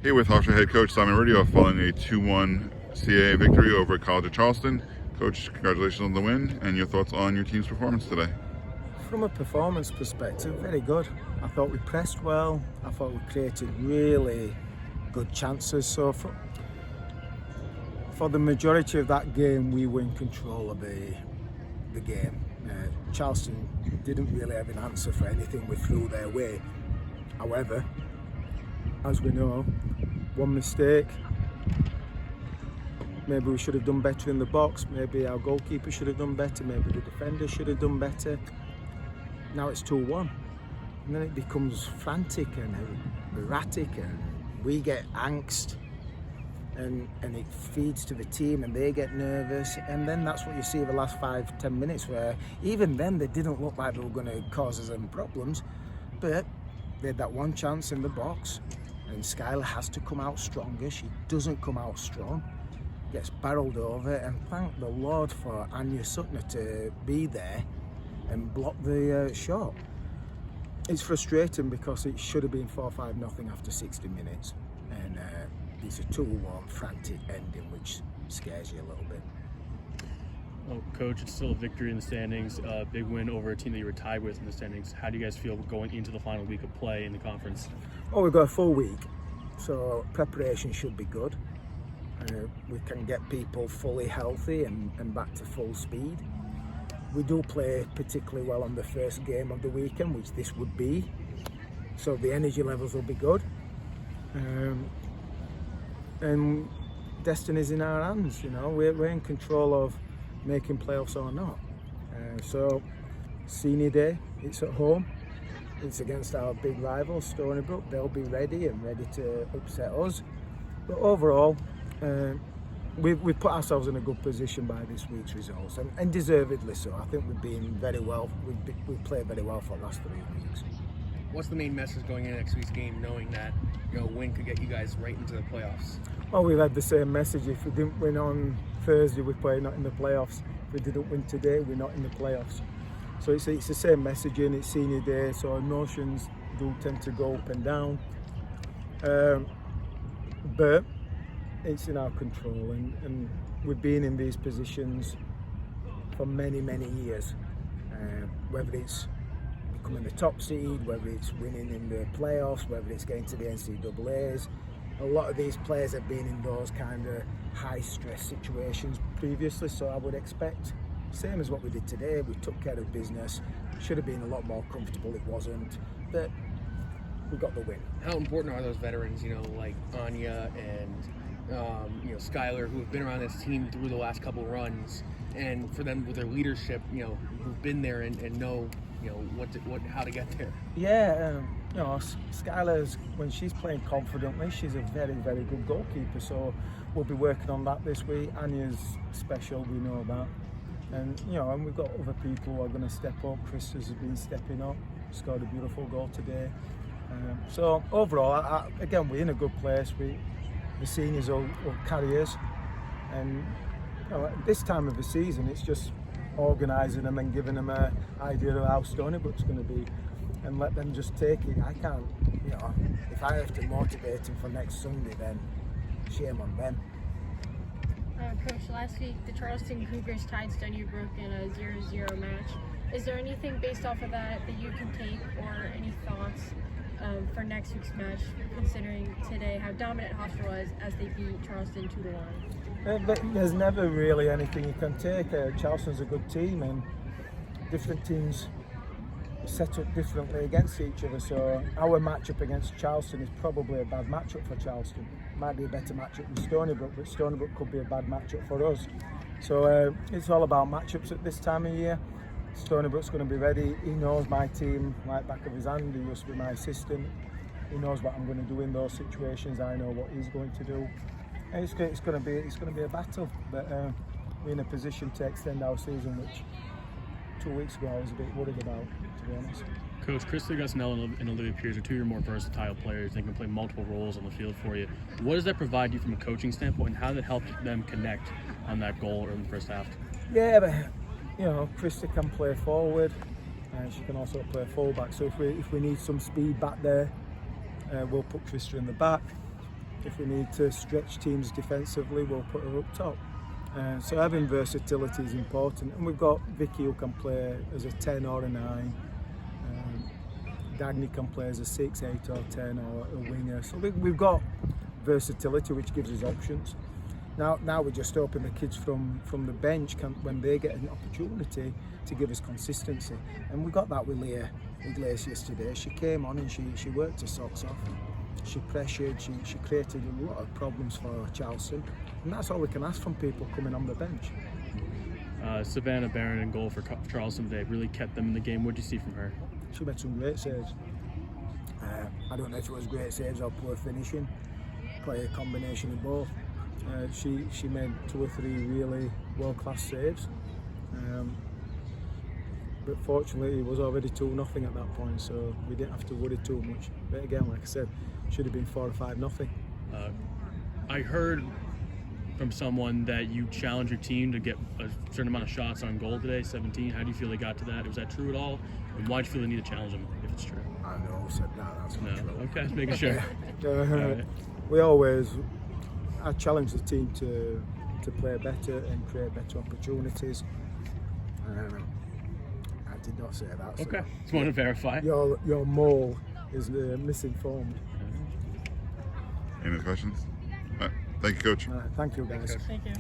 Here with Hofstra head coach Simon Riddiough following a 2-1 CAA victory over at College of Charleston. Coach, congratulations on the win, and your thoughts on your team's performance today. From a performance perspective, very good. I thought we pressed well. I thought we created really good chances. So for the majority of that game, we were in control of the game. Charleston didn't really have an answer for anything we threw their way. However, as we know, one mistake, maybe we should have done better in the box, maybe our goalkeeper should have done better, maybe the defender should have done better. Now it's 2-1, and then it becomes frantic and erratic, and we get angst, and it feeds to the team and they get nervous, and then that's what you see the last 5-10 minutes, where even then they didn't look like they were going to cause us any problems, but they had that one chance in the box and Skylar has to come out stronger. She doesn't come out strong, gets barreled over, and thank the Lord for Anya Sutner to be there and block the shot. It's frustrating because it should have been 4-5-0 after 60 minutes, and it's a 2-1 frantic ending, which scares you a little bit. Well, Coach, it's still a victory in the standings, big win over a team that you were tied with in the standings. How do you guys feel going into the final week of play in the conference? Well, we've got a full week, so preparation should be good. We can get people fully healthy and back to full speed. We do play particularly well on the first game of the weekend, which this would be, so the energy levels will be good. And destiny's in our hands, you know, we're in control of making playoffs or not. So senior day, it's at home, it's against our big rival Stony Brook. They'll be ready to upset us, but overall we've put ourselves in a good position by this week's results, and deservedly so. I think we've been very well, we've played very well for the last 3 weeks. What's the main message going into next week's game, knowing that, you know, a win could get you guys right into the playoffs? Well, we've had the same message. If we didn't win on Thursday, we're probably not in the playoffs. If we didn't win today, we're not in the playoffs. So it's the same messaging. It's senior day, so emotions do tend to go up and down. But it's in our control, and we've been in these positions for many, many years. Whether it's becoming the top seed, whether it's winning in the playoffs, whether it's getting to the NCAAs. A lot of these players have been in those kind of high stress situations previously, so I would expect, same as what we did today, we took care of business. Should have been a lot more comfortable, it wasn't, but we got the win. How important are those veterans, you know, like Anya and you know, Skylar, who have been around this team through the last couple runs, and for them with their leadership, you know, who've been there and know, you know, how to get there? Yeah, you know, Skylar's, when she's playing confidently, she's a very, very good goalkeeper, so we'll be working on that this week. Anya's special, we know that, and you know, and we've got other people who are going to step up. Chris has been stepping up, scored a beautiful goal today. So overall, again, we're in a good place. The seniors will carry us, and you know, at this time of the season, it's just organising them and giving them an idea of how Stony Brook's going to be, and let them just take it. I can't, you know, if I have to motivate them for next Sunday, then shame on them. Coach, last week the Charleston Cougars tied Stony Brook in a 0-0 match. Is there anything based off of that you can take, or any thoughts for next week's match, considering today how dominant Hofstra was as they beat Charleston 2-1? There's never really anything you can take. Charleston's a good team, and different teams set up differently against each other, so our matchup against Charleston is probably a bad matchup for Charleston. Might be a better matchup than Stony Brook, but Stony Brook could be a bad matchup for us. So it's all about matchups at this time of year. Stony Brook's going to be ready. He knows my team like back of his hand. He used to be my assistant. He knows what I'm going to do in those situations. I know what he's going to do. And it's going to be a battle, but we're in a position to extend our season, which 2 weeks ago I was a bit worried about, to be honest. Coach, Chris Gusnell and Olivia Pierce are two of your more versatile players. They can play multiple roles on the field for you. What does that provide you from a coaching standpoint, and how did it help them connect on that goal in the first half? Yeah, but you know, Krista can play forward, and she can also play fullback. So if we need some speed back there, we'll put Krista in the back. If we need to stretch teams defensively, we'll put her up top. So having versatility is important, and we've got Vicky who can play as a 10 or a 9. Dagny can play as a 6, 8 or 10 or a winger. So we've got versatility which gives us options. Now we're just hoping the kids from the bench can, when they get an opportunity, to give us consistency. And we got that with Leah Iglesias yesterday. She came on and she worked her socks off. She pressured, she created a lot of problems for Charleston. And that's all we can ask from people coming on the bench. Savannah Barron in goal for Charleston today really kept them in the game. What did you see from her? She made some great saves. I don't know if it was great saves or poor finishing, probably a combination of both. She made 2 or 3 really world-class saves, but fortunately it was already 2-0 at that point, so we didn't have to worry too much. But again, like I said, should have been 4 or 5-0. I heard from someone that you challenged your team to get a certain amount of shots on goal today, 17. How do you feel they got to that? Was that true at all? And why do you feel they need to challenge them if it's true? I know, said that's not true. Okay, just making sure. Right. I challenge the team to play better and create better opportunities. I did not say that. So Okay, just want to verify. Your mole is misinformed. Any other questions? Thank you, Coach. Thank you, guys. Thank you.